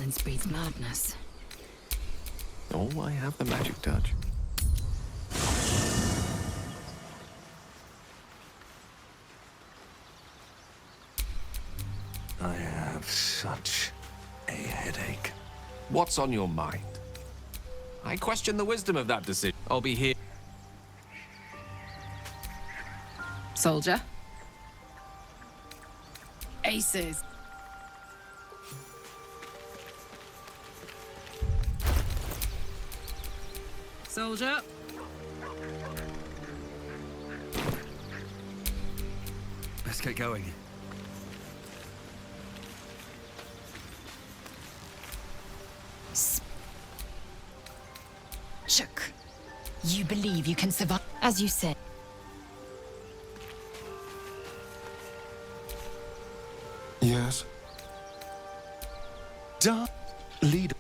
Silence breeds madness. Oh, I have the magic touch. I have such a headache. What's on your mind? I question the wisdom of that decision. I'll be here. Soldier. Aces. Soldier. Let's get going. Shook. You believe you can survive, as you said. Yes. Leader.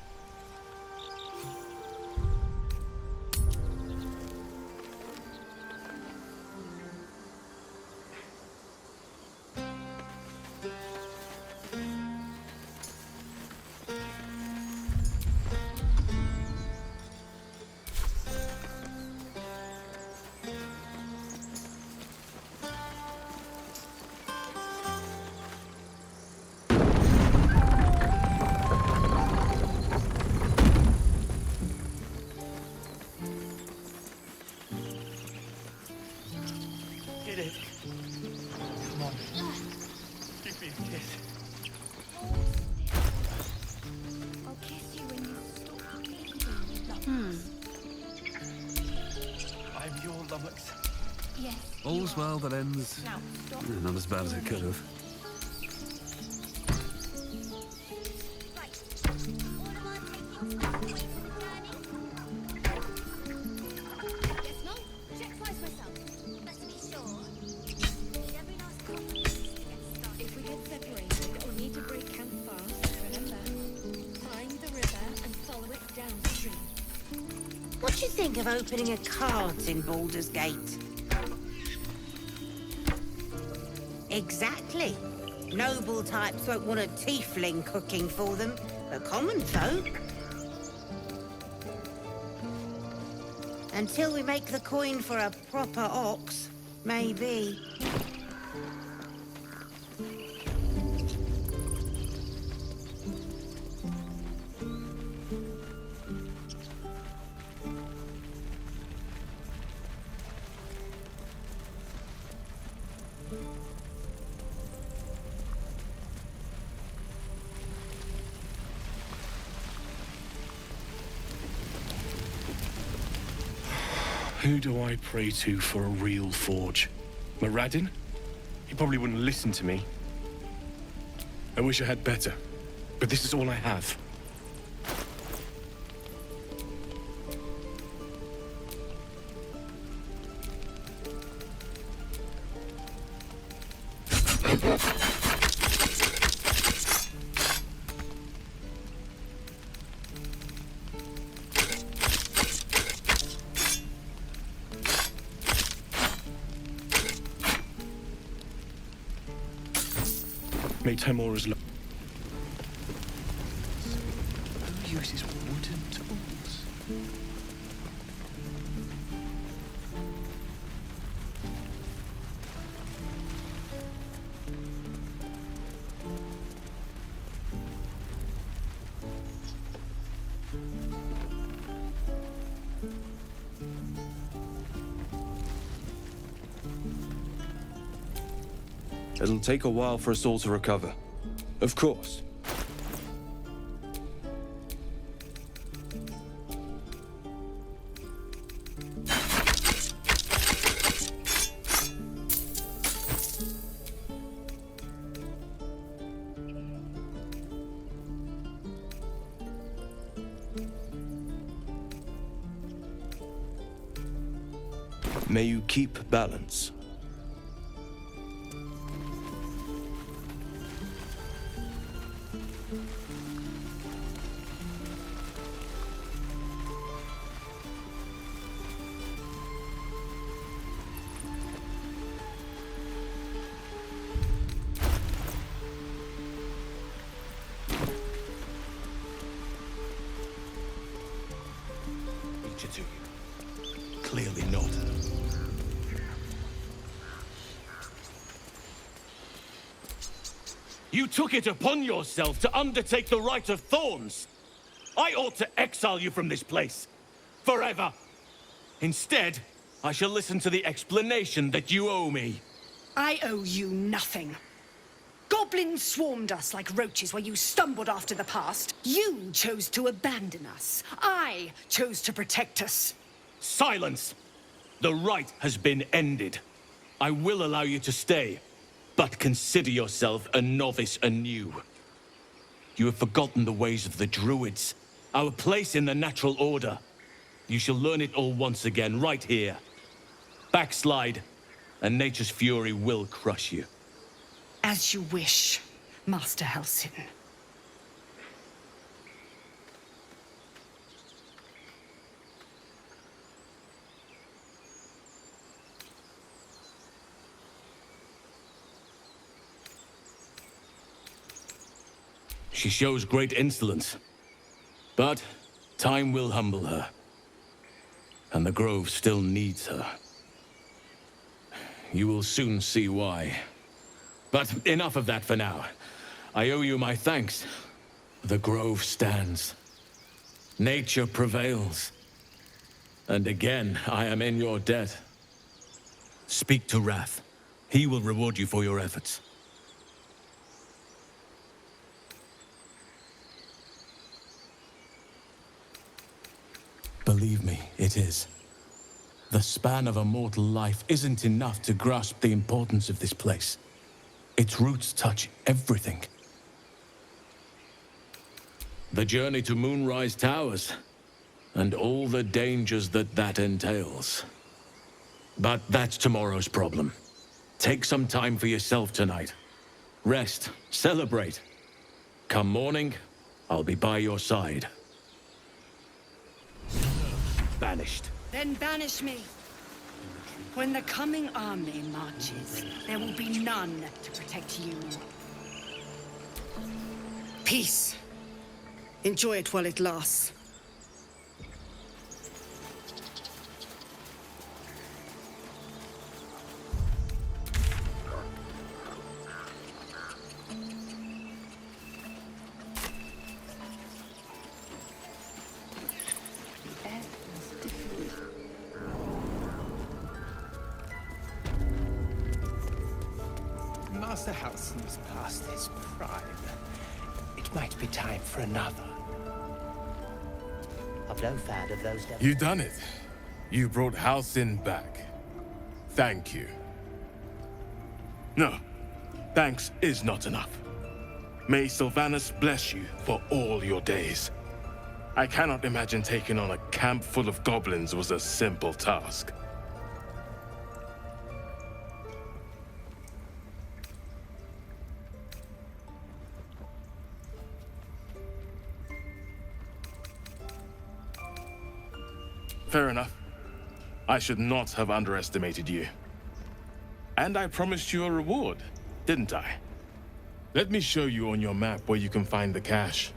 Get it. Come on. Give me a kiss. I'll kiss you when you stop bleeding. I'm your Lummox. Yes. All's well that ends. Now, stop. Not as bad as it could have. Right. Order my taking stuff away from the gurney. Yes, no? Check twice myself. But to be sure, need every last copper piece to get started. If we get separated, we'll need to break camp fast, remember? Find the river and follow it downstream. What do you think of opening a cart in Baldur's Gate? Exactly. Noble types won't want a tiefling cooking for them, but common folk. Until we make the coin for a proper ox, maybe. Who do I pray to for a real forge? Moradin? He probably wouldn't listen to me. I wish I had better, but this is all I have. May Temora's love. Who uses wooden tools? It'll take a while for us all to recover. Of course. May you keep balance. You took it upon yourself to undertake the Rite of Thorns. I ought to exile you from this place. Forever. Instead, I shall listen to the explanation that you owe me. I owe you nothing. Goblins swarmed us like roaches while you stumbled after the past. You chose to abandon us. I chose to protect us. Silence! The rite has been ended. I will allow you to stay, but consider yourself a novice anew. You have forgotten the ways of the Druids, our place in the natural order. You shall learn it all once again, right here. Backslide, and nature's fury will crush you. As you wish, Master Halsin. She shows great insolence. But time will humble her. And the Grove still needs her. You will soon see why. But enough of that for now. I owe you my thanks. The Grove stands. Nature prevails. And again, I am in your debt. Speak to Wrath. He will reward you for your efforts. Believe me, it is. The span of a mortal life isn't enough to grasp the importance of this place. Its roots touch everything. The journey to Moonrise Towers, and all the dangers that entails. But that's tomorrow's problem. Take some time for yourself tonight. Rest, celebrate. Come morning, I'll be by your side. Banished. Then banish me. When the coming army marches, there will be none to protect you. Peace. Enjoy it while it lasts. Master Halsin's past his prime. It might be time for another. I've no fan of those devils. You done it. You brought Halsin back. Thank you. No, thanks is not enough. May Sylvanus bless you for all your days. I cannot imagine taking on a camp full of goblins was a simple task. Fair enough. I should not have underestimated you. And I promised you a reward, didn't I? Let me show you on your map where you can find the cache.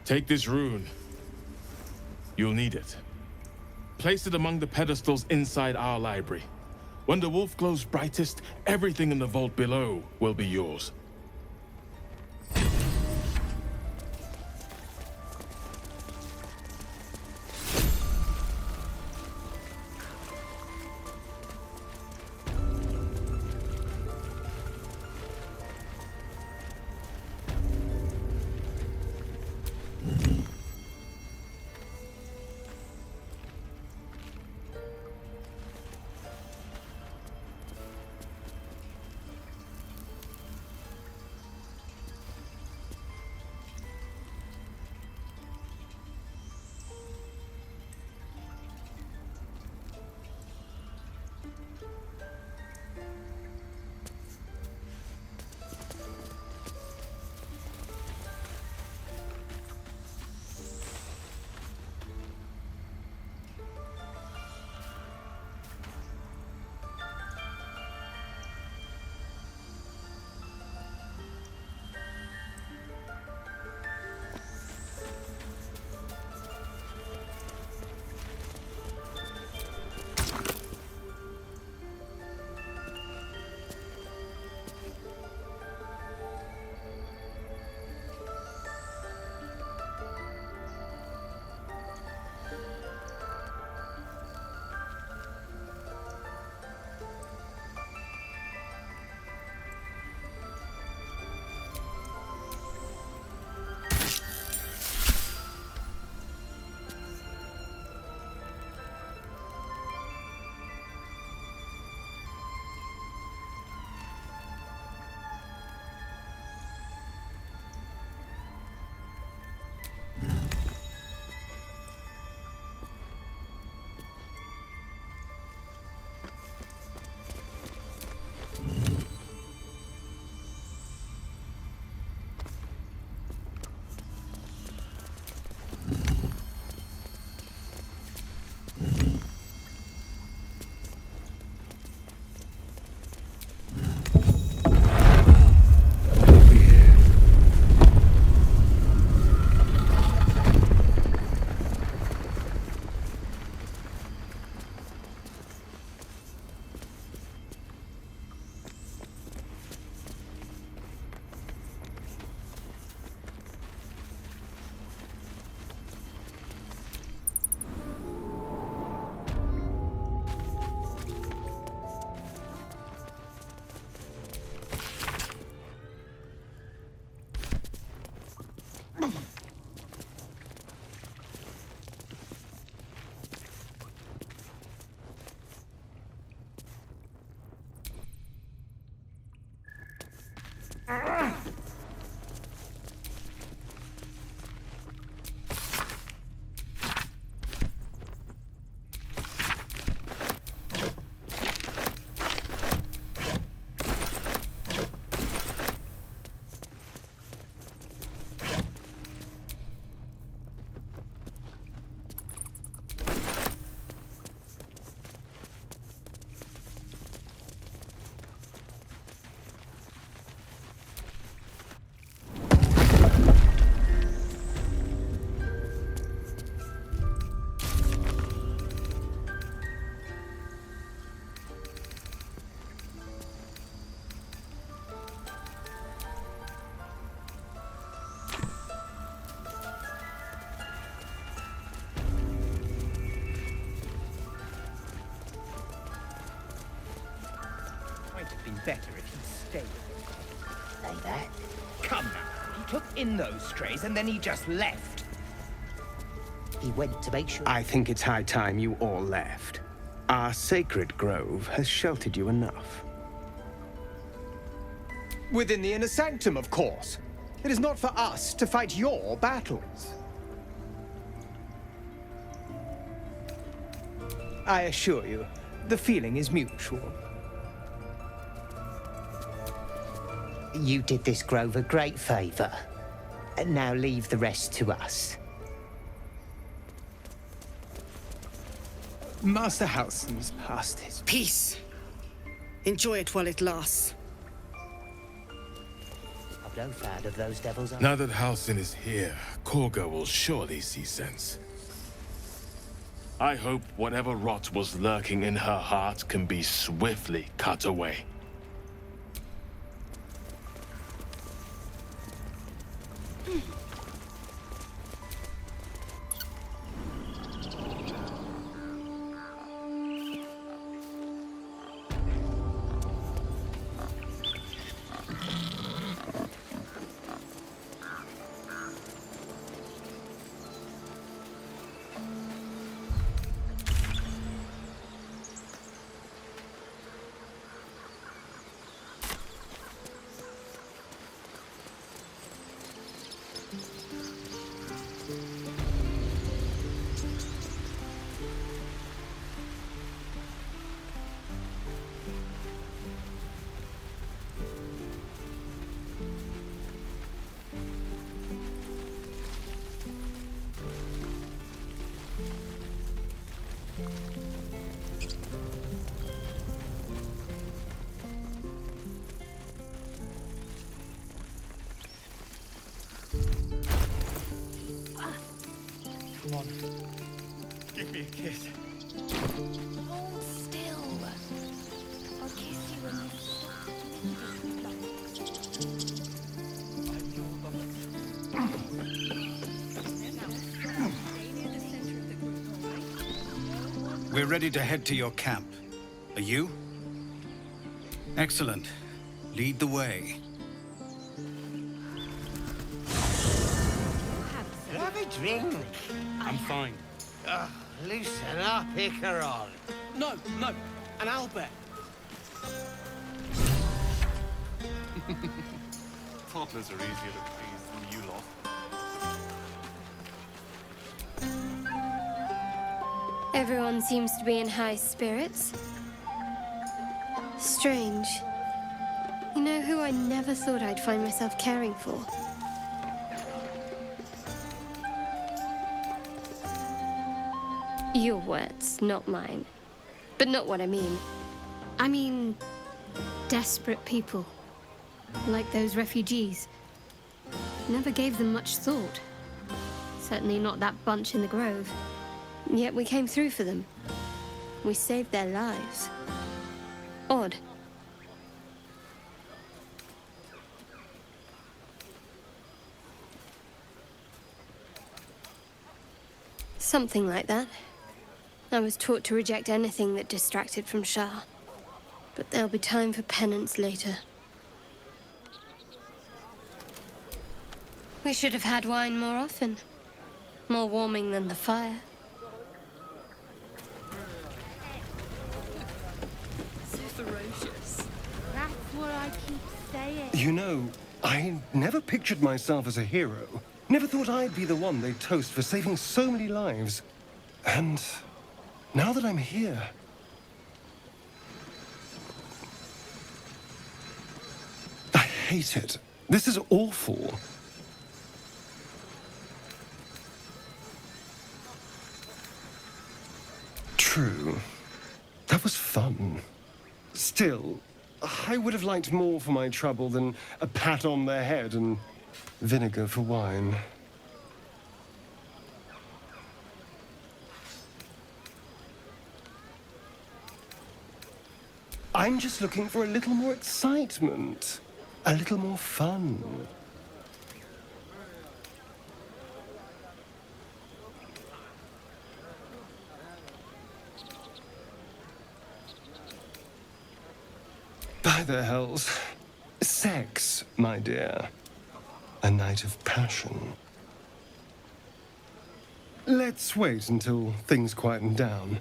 Take this rune. You'll need it. Place it among the pedestals inside our library. When the wolf glows brightest, everything in the vault below will be yours. Might have been better if he'd stayed. Say that? Come now. He took in those strays and then he just left. He went to make sure. I think it's high time you all left. Our sacred grove has sheltered you enough. Within the inner sanctum, of course. It is not for us to fight your battles. I assure you, the feeling is mutual. You did this grove a great favor. And now leave the rest to us. Master Halson's past his... Peace. Enjoy it while it lasts. I've no fan of those devils. Now that Halcyon is here, Korga will surely see sense. I hope whatever rot was lurking in her heart can be swiftly cut away. Come on. Give me a kiss. Hold still. I'll kiss you when you stop I'm your lover. We're ready to head to your camp. Are you? Excellent. Lead the way. Have a drink. I'm fine. Loosen up, Icaron. No, an Albert. Toddlers are easier to please than you lot. Everyone seems to be in high spirits. Strange. You know who I never thought I'd find myself caring for? Your words, not mine. But not what I mean. I mean, desperate people. Like those refugees. Never gave them much thought. Certainly not that bunch in the grove. Yet we came through for them. We saved their lives. Odd. Something like that. I was taught to reject anything that distracted from Shah. But there'll be time for penance later. We should have had wine more often. More warming than the fire. So ferocious. That's what I keep Say it. You know, I never pictured myself as a hero. Never thought I'd be the one they'd toast for saving so many lives. And now that I'm here... I hate it. This is awful. True. That was fun. Still, I would have liked more for my trouble than a pat on the head and vinegar for wine. I'm just looking for a little more excitement, a little more fun. By the hells. Sex, my dear. A night of passion. Let's wait until things quieten down.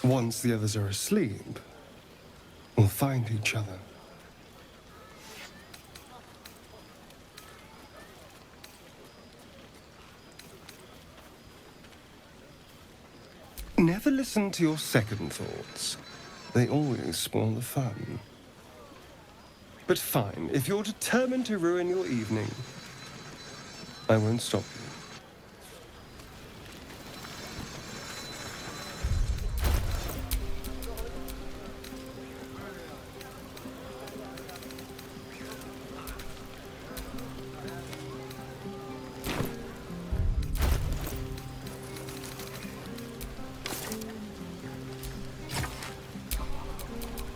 Once the others are asleep, we'll find each other. Never listen to your second thoughts. They always spoil the fun. But fine, if you're determined to ruin your evening, I won't stop you.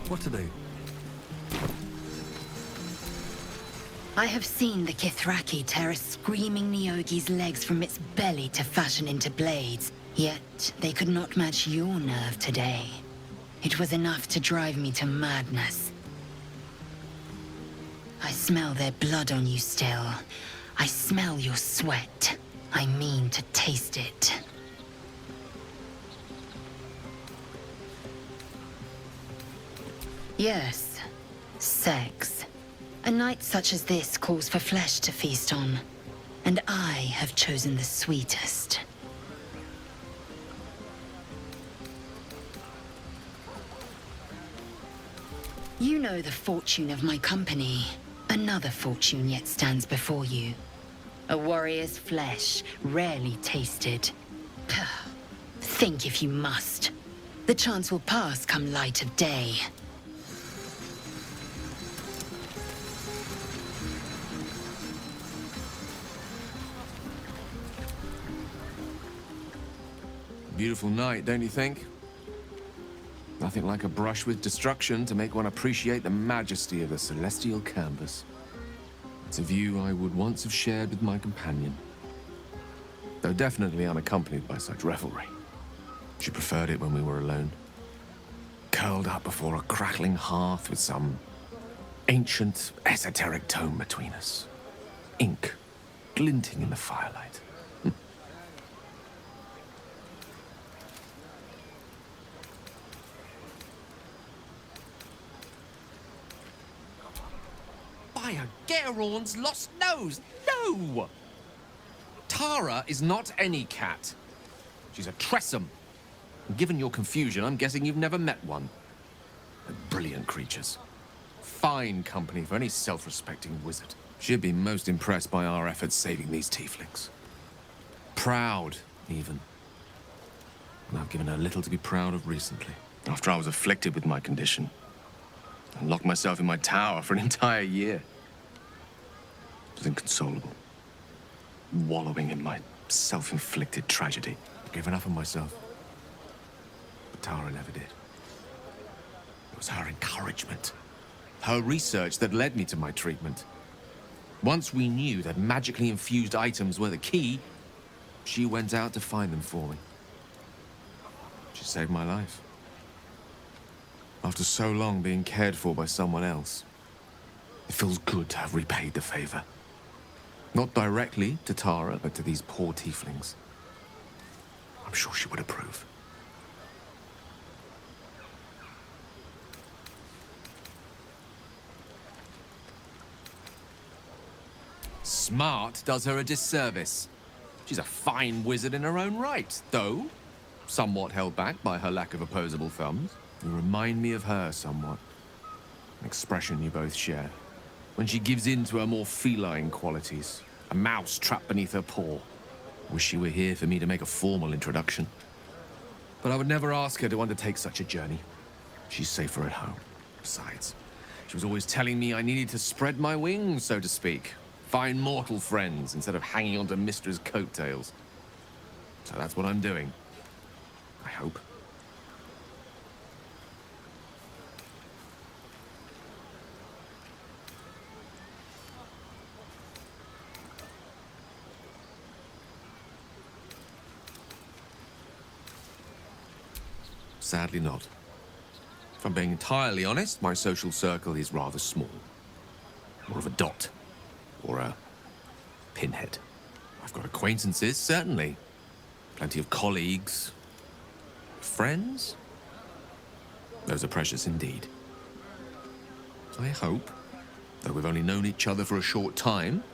What are they? I have seen the Kithraki tear a screaming Nyogi's legs from its belly to fashion into blades. Yet they could not match your nerve today. It was enough to drive me to madness. I smell their blood on you still. I smell your sweat. I mean to taste it. Yes, sex. A night such as this calls for flesh to feast on, and I have chosen the sweetest. You know the fortune of my company. Another fortune yet stands before you. A warrior's flesh, rarely tasted. Think if you must. The chance will pass come light of day. Beautiful night, don't you think? Nothing like a brush with destruction to make one appreciate the majesty of the celestial canvas. It's a view I would once have shared with my companion, though definitely unaccompanied by such revelry. She preferred it when we were alone, curled up before a crackling hearth with some ancient, esoteric tome between us. Ink glinting in the firelight. By a Gerorn's lost nose! No! Tara is not any cat. She's a Tressum. And given your confusion, I'm guessing you've never met one. They're brilliant creatures. Fine company for any self-respecting wizard. She'd be most impressed by our efforts saving these tieflings. Proud, even. And I've given her little to be proud of recently. After I was afflicted with my condition, I locked myself in my tower for an entire year. I was inconsolable, wallowing in my self-inflicted tragedy. I gave enough of myself. But Tara never did. It was her encouragement, her research that led me to my treatment. Once we knew that magically infused items were the key, she went out to find them for me. She saved my life. After so long being cared for by someone else, it feels good to have repaid the favor. Not directly to Tara, but to these poor tieflings. I'm sure she would approve. Smart does her a disservice. She's a fine wizard in her own right, though somewhat held back by her lack of opposable thumbs. You remind me of her somewhat. An expression you both share. When she gives in to her more feline qualities. A mouse trapped beneath her paw. Wish she were here for me to make a formal introduction. But I would never ask her to undertake such a journey. She's safer at home. Besides, she was always telling me I needed to spread my wings, so to speak. Find mortal friends instead of hanging onto Mistra's coattails. So that's what I'm doing. I hope. Sadly not. If I'm being entirely honest, my social circle is rather small. More of a dot. Or a pinhead. I've got acquaintances, certainly. Plenty of colleagues. Friends? Those are precious indeed. I hope, though we've only known each other for a short time,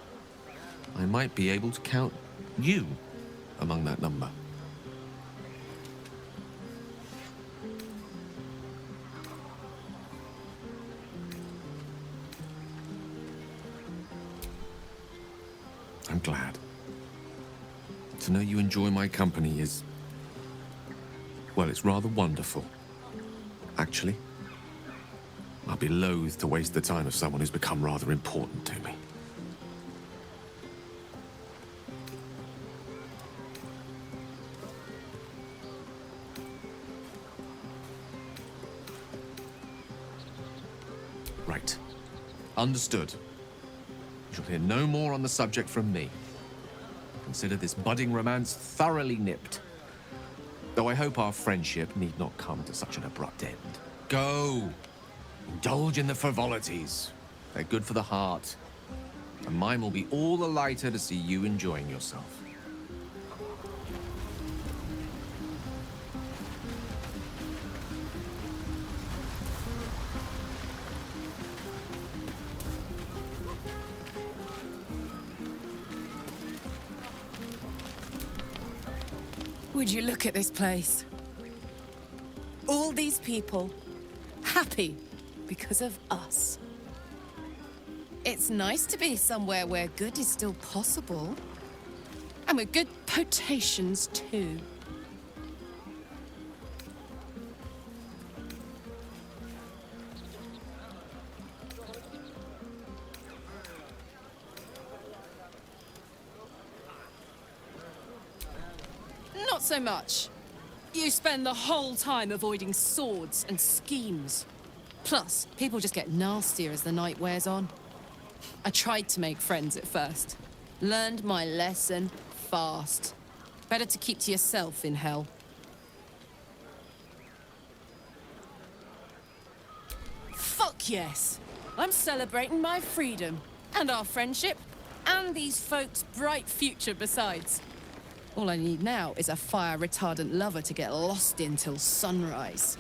I might be able to count you among that number. I'm glad. To know you enjoy my company is... well, it's rather wonderful. Actually, I'd be loath to waste the time of someone who's become rather important to me. Right. Understood. You shall hear no more on the subject from me. Consider this budding romance thoroughly nipped. Though I hope our friendship need not come to such an abrupt end. Go! Indulge in the frivolities. They're good for the heart. And mine will be all the lighter to see you enjoying yourself. Would you look at this place? All these people happy because of us. It's nice to be somewhere where good is still possible. And with good potations too. Not so much. You spend the whole time avoiding swords and schemes. Plus, people just get nastier as the night wears on. I tried to make friends at first. Learned my lesson fast. Better to keep to yourself in hell. Fuck yes! I'm celebrating my freedom, and our friendship, and these folks' bright future besides. All I need now is a fire-retardant lover to get lost in till sunrise.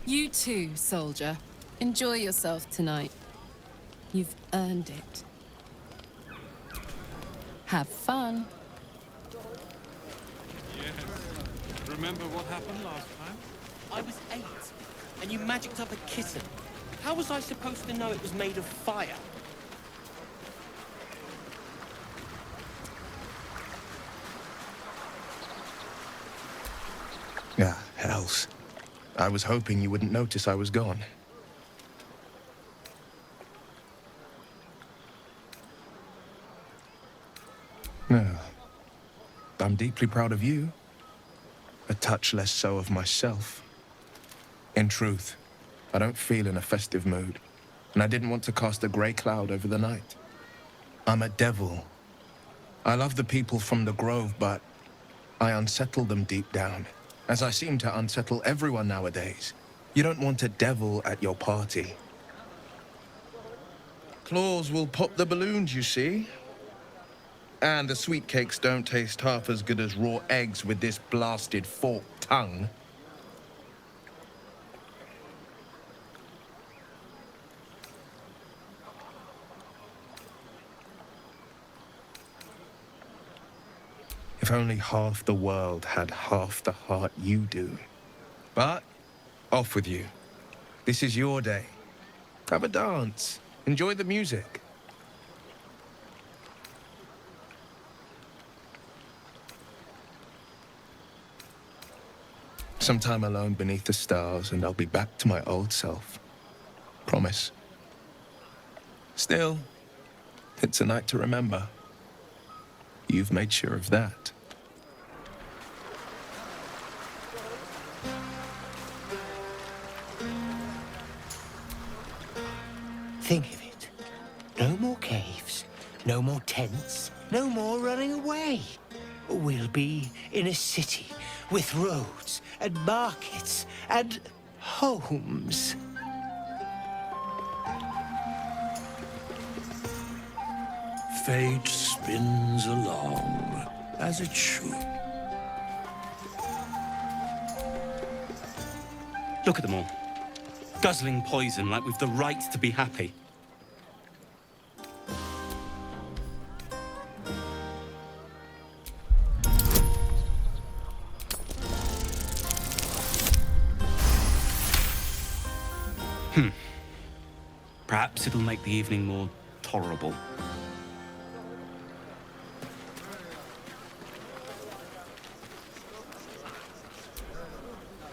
You too, soldier. Enjoy yourself tonight. You've earned it. Have fun. Yes. Remember what happened last time? I was 8, and you magicked up a kitten. How was I supposed to know it was made of fire? Ah, hells. I was hoping you wouldn't notice I was gone. No. I'm deeply proud of you. A touch less so of myself. In truth, I don't feel in a festive mood, and I didn't want to cast a grey cloud over the night. I'm a devil. I love the people from the Grove, but I unsettle them deep down, as I seem to unsettle everyone nowadays. You don't want a devil at your party. Claws will pop the balloons, you see. And the sweet cakes don't taste half as good as raw eggs with this blasted forked tongue. If only half the world had half the heart you do. But, off with you. This is your day. Have a dance. Enjoy the music. Some time alone beneath the stars, and I'll be back to my old self. Promise. Still, it's a night to remember. You've made sure of that. Think of it. No more caves, no more tents, no more running away. We'll be in a city with roads and markets and homes. Fate spins along, as it should. Look at them all. Guzzling poison like we've the right to be happy. Perhaps it'll make the evening more tolerable.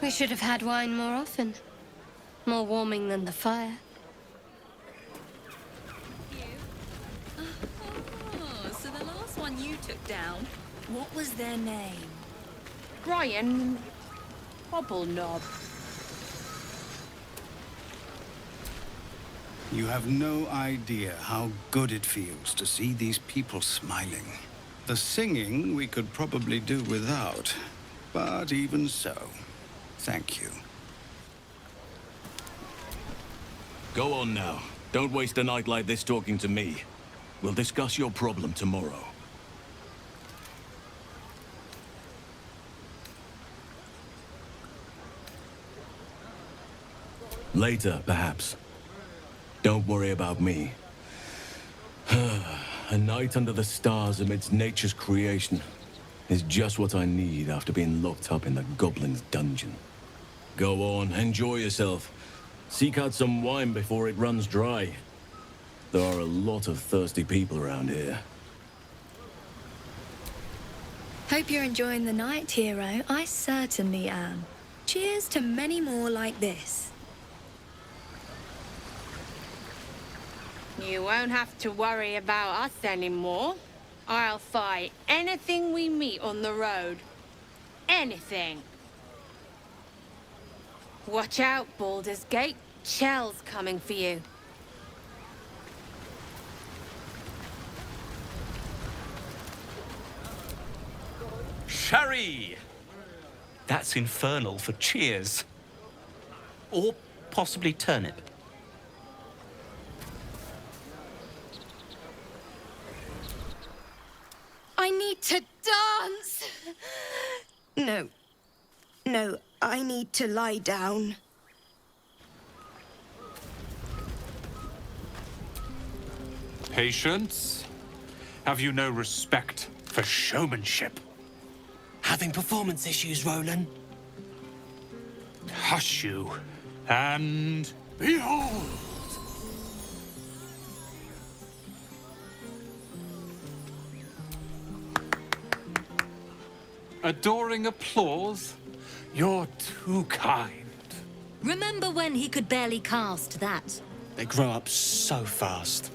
We should have had wine more often. More warming than the fire. Oh, so the last one you took down, what was their name? Brian Hobbleknob. You have no idea how good it feels to see these people smiling. The singing we could probably do without, but even so, thank you. Go on now. Don't waste a night like this talking to me. We'll discuss your problem tomorrow. Later, perhaps. Don't worry about me. A night under the stars amidst nature's creation is just what I need after being locked up in the goblin's dungeon. Go on, enjoy yourself. Seek out some wine before it runs dry. There are a lot of thirsty people around here. Hope you're enjoying the night, hero. I certainly am. Cheers to many more like this. You won't have to worry about us anymore. I'll fight anything we meet on the road. Anything. Watch out, Baldur's Gate. Chell's coming for you. Sherry! That's infernal for cheers. Or possibly turnip. I need to dance! No. No, I need to lie down. Patience? Have you no respect for showmanship? Having performance issues, Roland? Hush you, and behold! Adoring applause? You're too kind. Remember when he could barely cast that? They grow up so fast.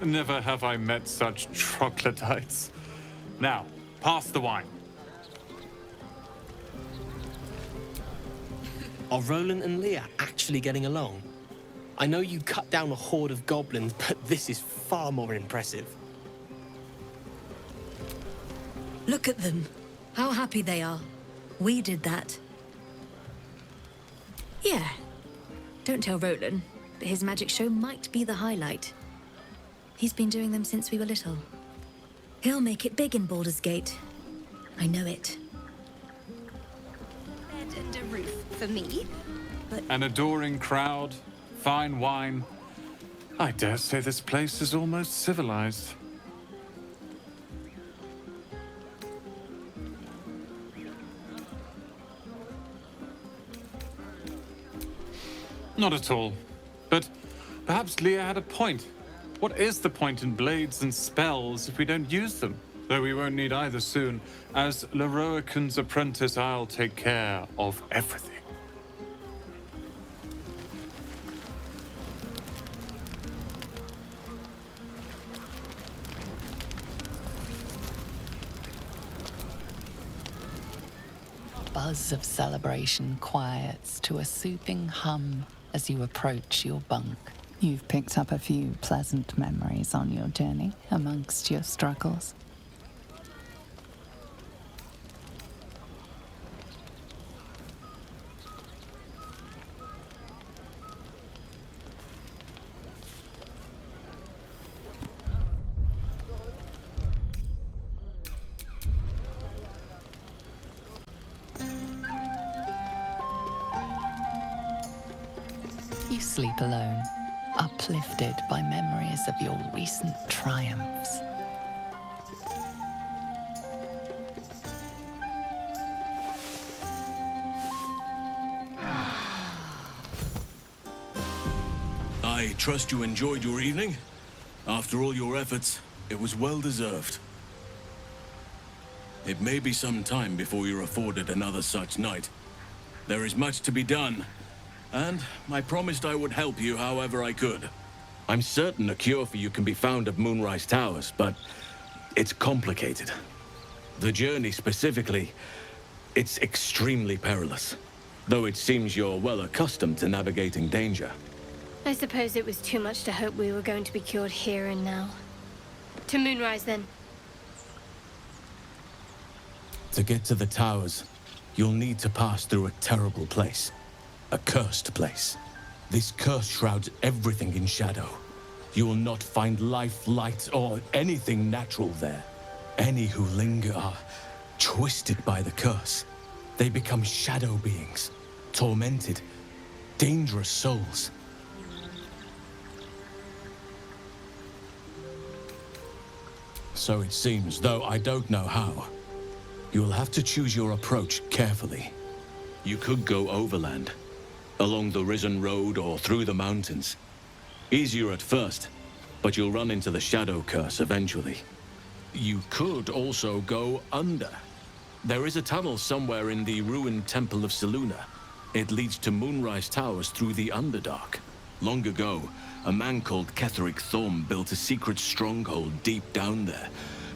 Never have I met such troglodytes. Now, pass the wine. Are Roland and Leah actually getting along? I know you cut down a horde of goblins, but this is far more impressive. Look at them. How happy they are. We did that. Yeah. Don't tell Roland, but his magic show might be the highlight. He's been doing them since we were little. He'll make it big in Baldur's Gate. I know it. Bed and a roof for me, but... An adoring crowd, fine wine. I dare say this place is almost civilized. Not at all. But perhaps Leah had a point. What is the point in blades and spells if we don't use them? Though we won't need either soon. As Leroican's apprentice, I'll take care of everything. Buzz of celebration quiets to a soothing hum as you approach your bunk. You've picked up a few pleasant memories on your journey amongst your struggles. You sleep alone, uplifted by memories of your recent triumphs. I trust you enjoyed your evening. After all your efforts, it was well deserved. It may be some time before you're afforded another such night. There is much to be done, and I promised I would help you however I could. I'm certain a cure for you can be found at Moonrise Towers, but it's complicated. The journey specifically, it's extremely perilous, though it seems you're well accustomed to navigating danger. I suppose it was too much to hope we were going to be cured here and now. To Moonrise, then. To get to the towers, you'll need to pass through a terrible place. A cursed place. This curse shrouds everything in shadow. You will not find life, light, or anything natural there. Any who linger are twisted by the curse. They become shadow beings, tormented, dangerous souls. So it seems, though I don't know how. You'll have to choose your approach carefully. You could go overland, along the Risen Road or through the mountains. Easier at first, but you'll run into the Shadow Curse eventually. You could also go under. There is a tunnel somewhere in the ruined Temple of Selûne. It leads to Moonrise Towers through the Underdark. Long ago, a man called Ketheric Thorm built a secret stronghold deep down there,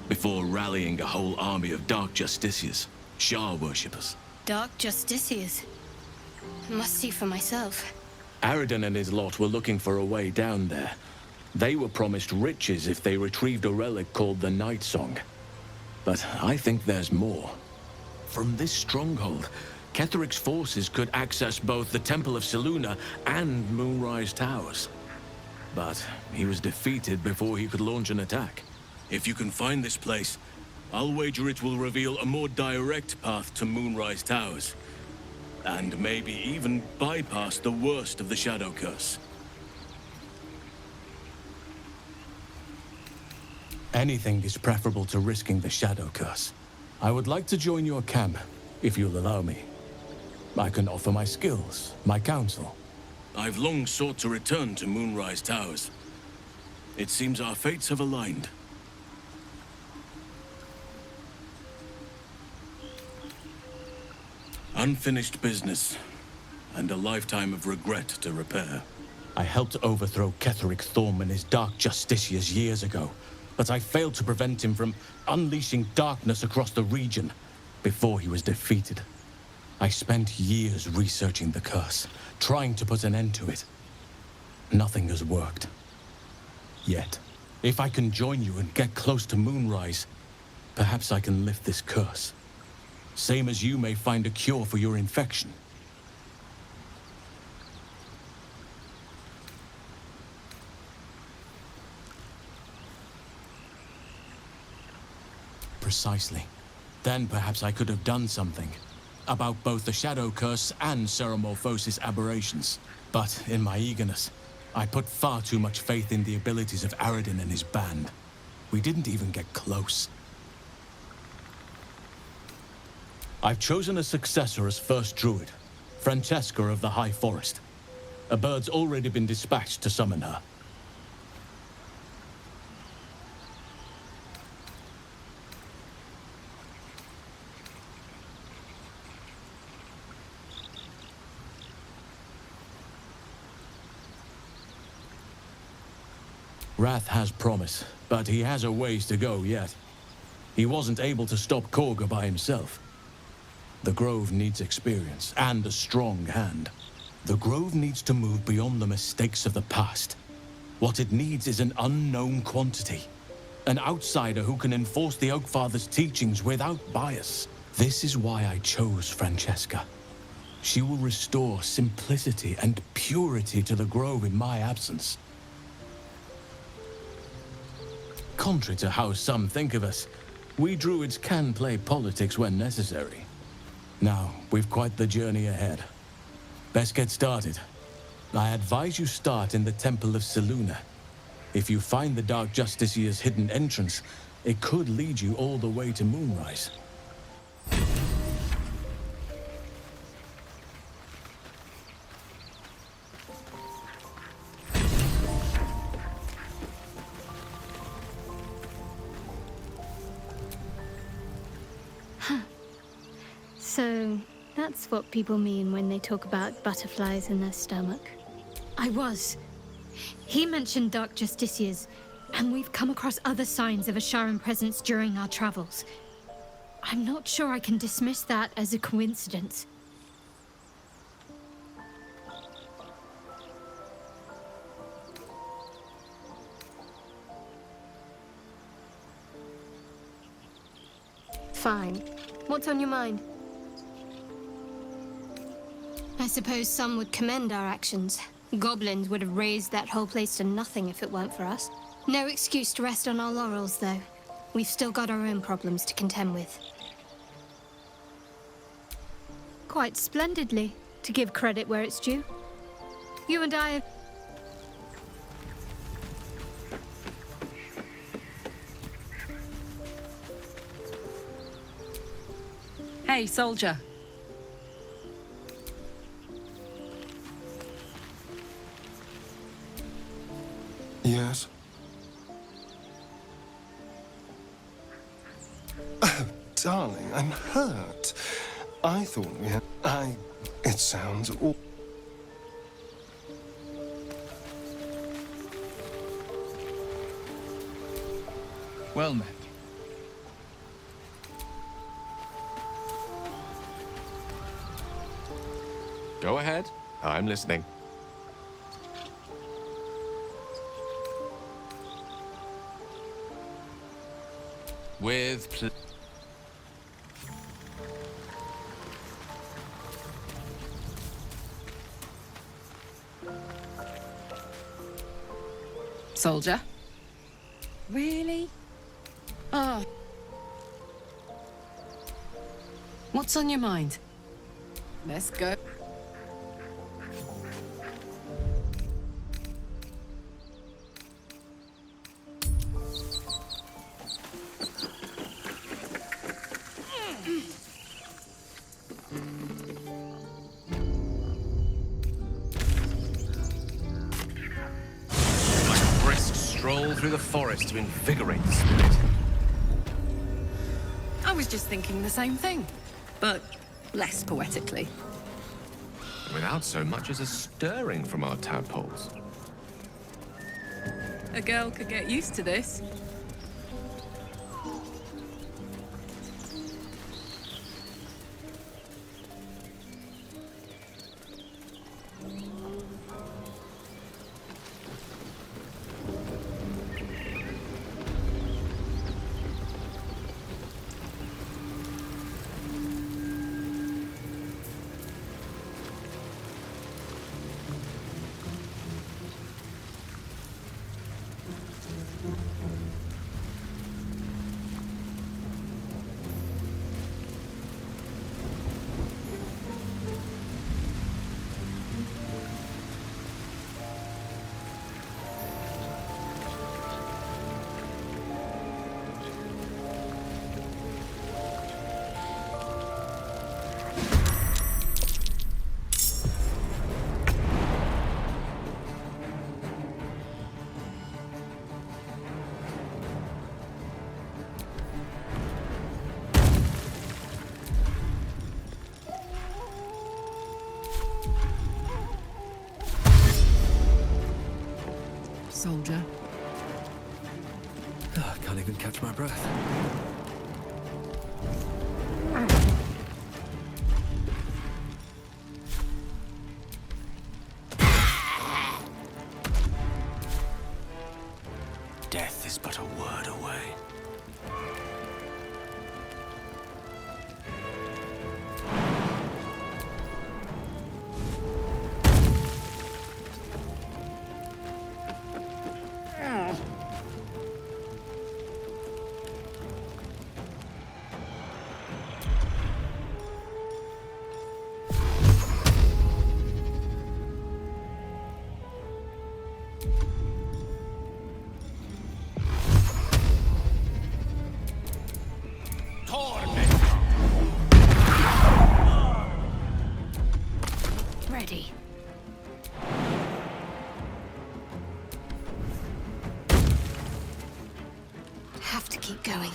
before rallying a whole army of Dark Justiciars, Shah worshippers. Dark Justiciars. Must see for myself. Aridin and his lot were looking for a way down there. They were promised riches if they retrieved a relic called the Night Song. But I think there's more. From this stronghold, Ketheric's forces could access both the Temple of Selûne and Moonrise Towers. But he was defeated before he could launch an attack. If you can find this place, I'll wager it will reveal a more direct path to Moonrise Towers. And maybe even bypass the worst of the Shadow Curse. Anything is preferable to risking the Shadow Curse. I would like to join your camp, if you'll allow me. I can offer my skills, my counsel. I've long sought to return to Moonrise Towers. It seems our fates have aligned. Unfinished business, and a lifetime of regret to repair. I helped overthrow Ketheric Thorm and his Dark Justiciars years ago, but I failed to prevent him from unleashing darkness across the region before he was defeated. I spent years researching the curse, trying to put an end to it. Nothing has worked. Yet, if I can join you and get close to Moonrise, perhaps I can lift this curse. Same as you may find a cure for your infection. Precisely. Then perhaps I could have done something about both the Shadow Curse and Ceramorphosis aberrations. But in my eagerness, I put far too much faith in the abilities of Aridin and his band. We didn't even get close. I've chosen a successor as first druid, Francesca of the High Forest. A bird's already been dispatched to summon her. Wrath has promise, but he has a ways to go yet. He wasn't able to stop Korga by himself. The Grove needs experience and a strong hand. The Grove needs to move beyond the mistakes of the past. What it needs is an unknown quantity. An outsider who can enforce the Oakfather's teachings without bias. This is why I chose Francesca. She will restore simplicity and purity to the Grove in my absence. Contrary to how some think of us, we druids can play politics when necessary. Now, we've quite the journey ahead. Best get started. I advise you start in the Temple of Selûne. If you find the Dark Justiciar's hidden entrance, it could lead you all the way to Moonrise. So, that's what people mean when they talk about butterflies in their stomach. I was. He mentioned Dark Justiciars, and we've come across other signs of a Sharan presence during our travels. I'm not sure I can dismiss that as a coincidence. Fine. What's on your mind? I suppose some would commend our actions. Goblins would have razed that whole place to nothing if it weren't for us. No excuse to rest on our laurels, though. We've still got our own problems to contend with. Quite splendidly, to give credit where it's due. You and I have... Hey, soldier. Yes? Oh, darling, I'm hurt. I thought we had... It sounds awful. Well met. Go ahead. I'm listening. With Soldier? Really? Oh. What's on your mind? Let's go. stroll through the forest to invigorate the spirit. I was just thinking the same thing, but less poetically. Without so much as a stirring from our tadpoles. A girl could get used to this. soldier. I can't even catch my breath. Death is but a word away. Ready. Have to keep going.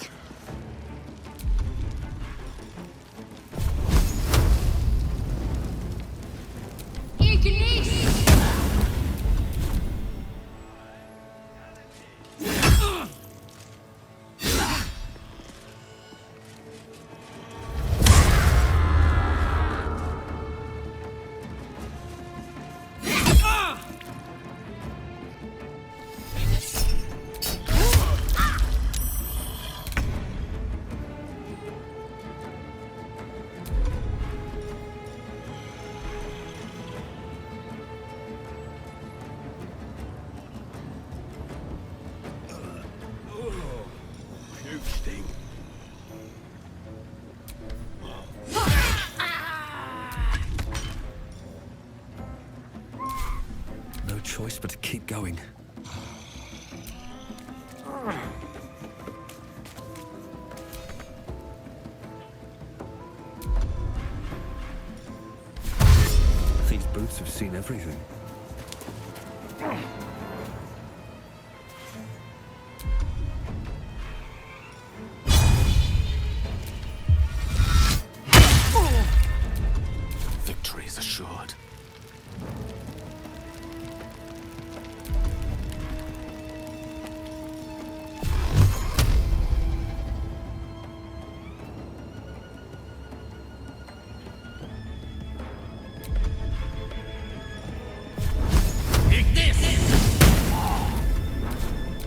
No choice but to keep going. These boots have seen everything. Victory is assured.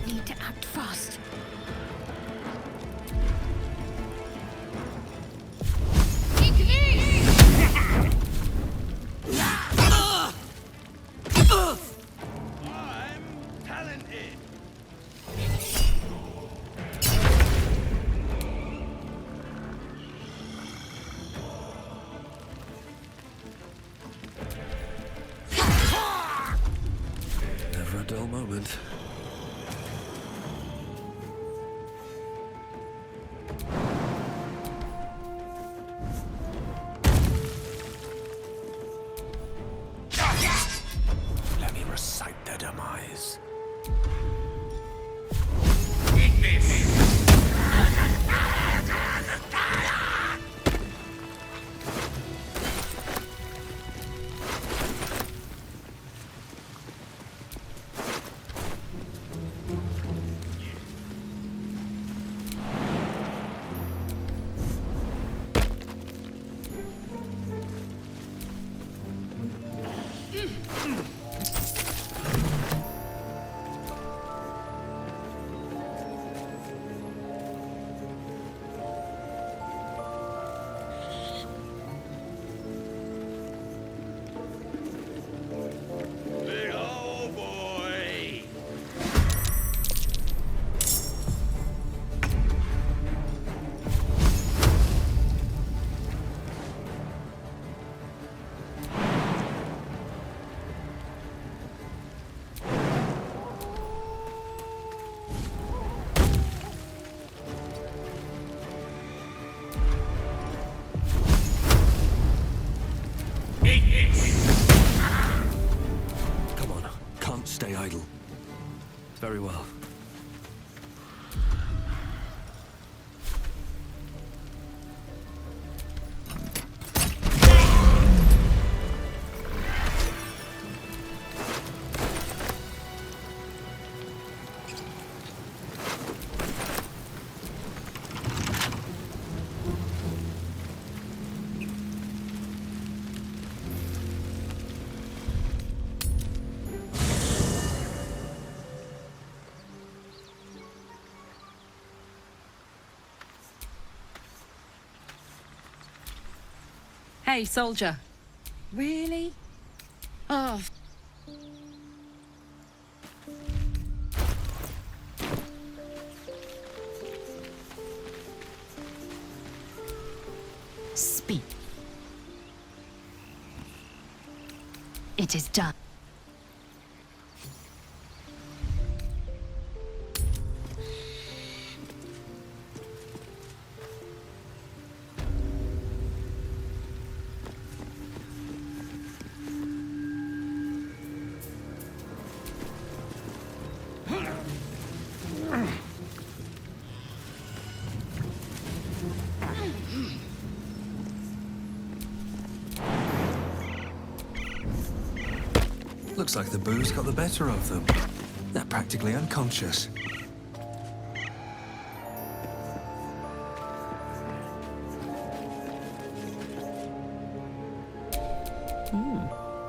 Need to act fast. Never a dull moment. Let me recite their demise. Come on, can't stay idle. Very well. Hey, soldier. Really? Oh. Speak. It is done. Looks like the booze got the better of them. They're practically unconscious.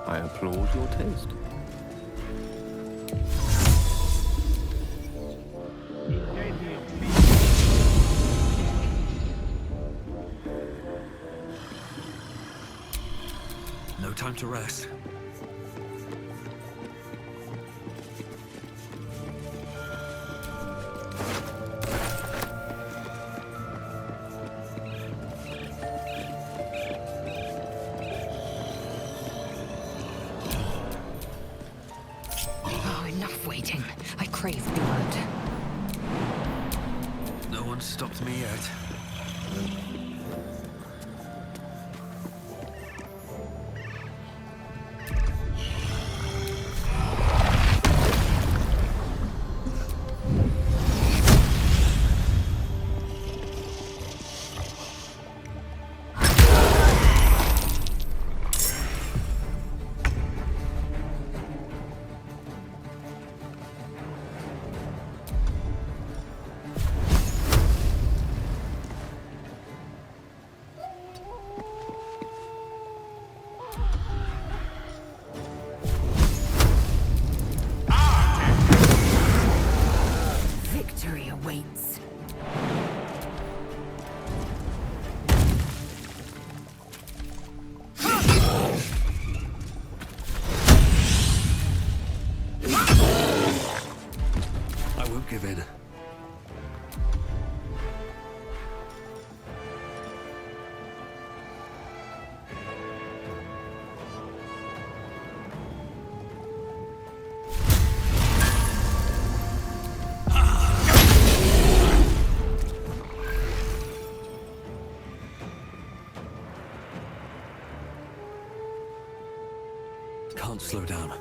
I applaud your taste. No time to rest. Oh, enough waiting. I crave blood. No one's stopped me yet. Victory awaits. I won't give in. Can't slow down.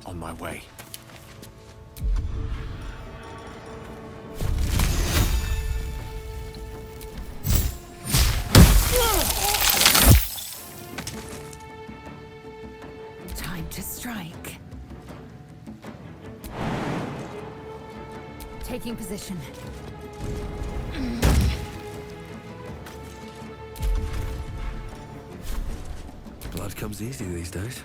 On my way. Time to strike. Taking position. Blood comes easy these days.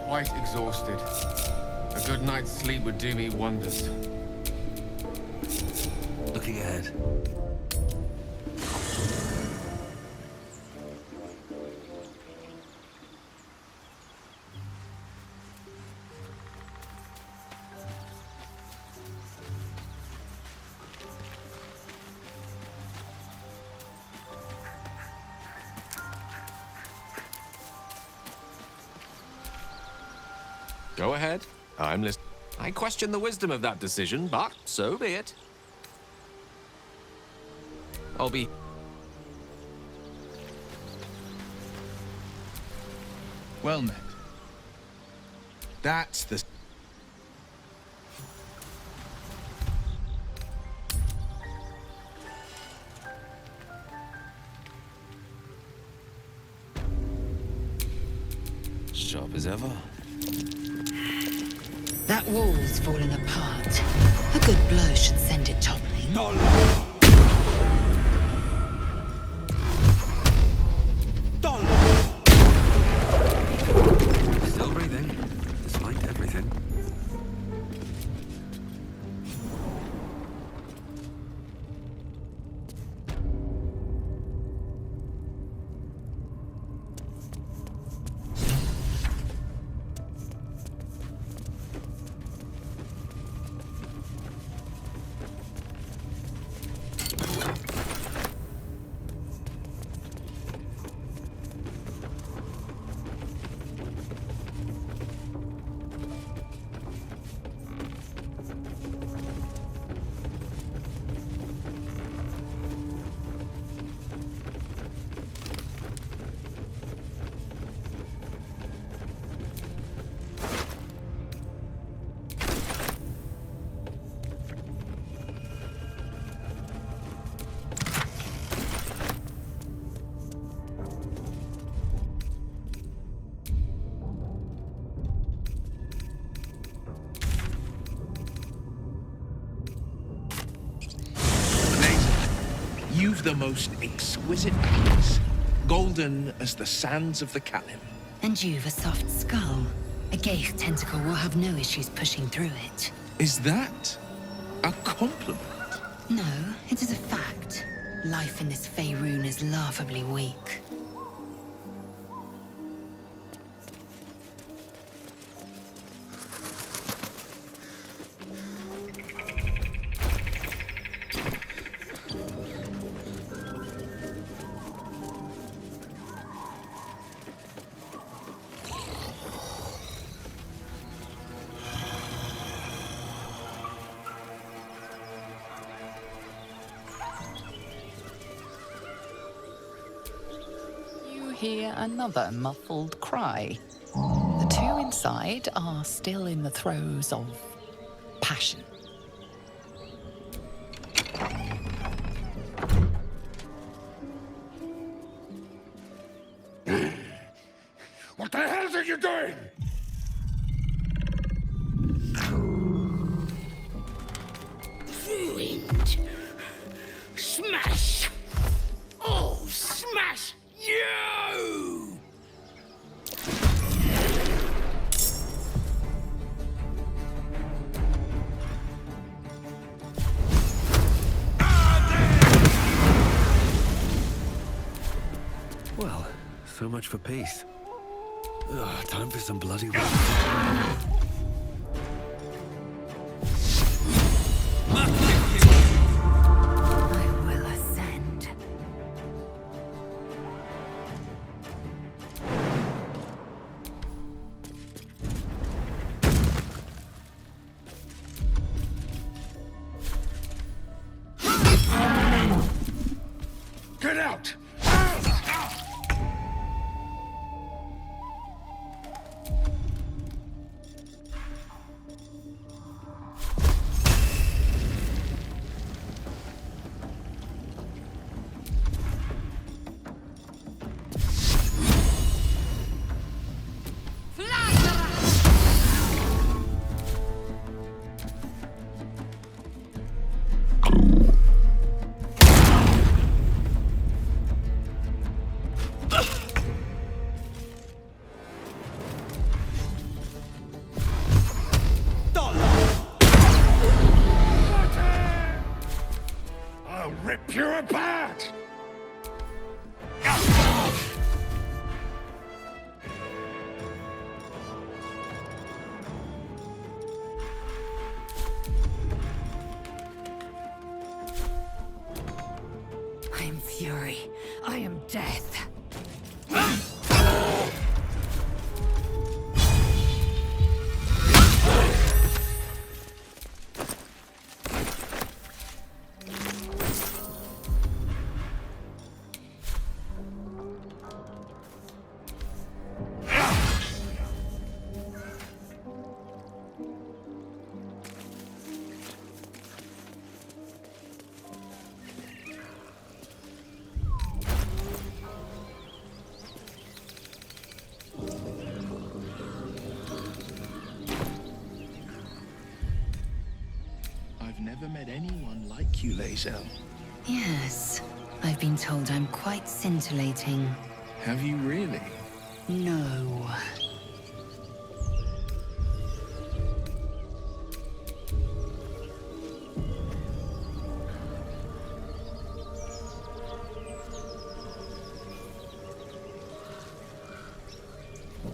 Quite exhausted. A good night's sleep would do me wonders. Looking ahead. Go ahead. I'm listening. I question the wisdom of that decision, but so be it. I'll be... Well met. That's the... Sharp as ever. That wall's falling apart. A good blow should send it toppling. Still breathing, despite everything. You've the most exquisite eyes, golden as the sands of the Kalim. And you've a soft skull. A Gaith tentacle will have no issues pushing through it. Is that a compliment? No, it is a fact. Life in this Faerun is laughably weak. Hear another muffled cry. The two inside are still in the throes of passion. What the hell are you doing? Ruined. Smash! Oh, smash you! Well, so much for peace. Ugh, time for some bloody work. I will ascend. Get out! I'll rip you apart! I am fury. I am death. met anyone like you, Lae'zel. Yes, I've been told I'm quite scintillating. Have you really? No,